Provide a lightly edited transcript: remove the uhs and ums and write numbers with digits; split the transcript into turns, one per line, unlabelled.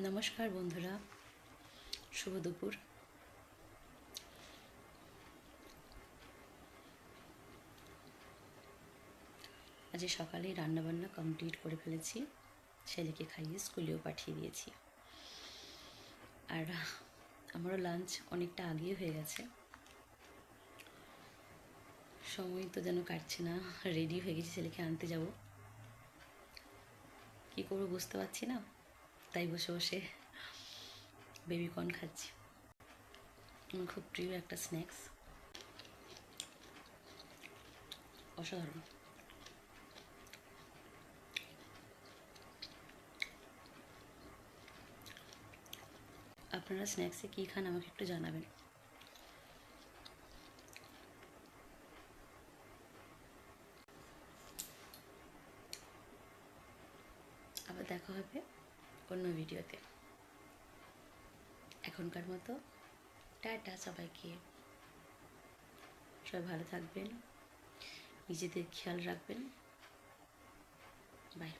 নমস্কার বন্ধুরা, শুভ দুপুর। আজ সকালেই রান্নাবান্না কমপ্লিট করে ফেলেছি, ছেলেকে খাইয়ে স্কুলেও পাঠিয়ে দিয়েছি। আর আমারও লাঞ্চ অনেকটা আগেই হয়ে গেছে, সময় তো যেন কাটছে না। রেডি হয়ে গেছি, ছেলেকে আনতে যাব, কী করবো বুঝতে পারছি না, তাই বসে বসে বেবিকর্ন খাচ্ছি। আমার খুব প্রিয় একটা স্ন্যাক্স, অসাধারণ। আপনারা স্ন্যাক্সে কী খান আমাকে একটু জানাবেন। আবার দেখা হবে অন্য ভিডিওতে। এখনকার মতো টাটা সবাইকে। সবাই ভালো থাকবেন, নিজেদের খেয়াল রাখবেন। বাই।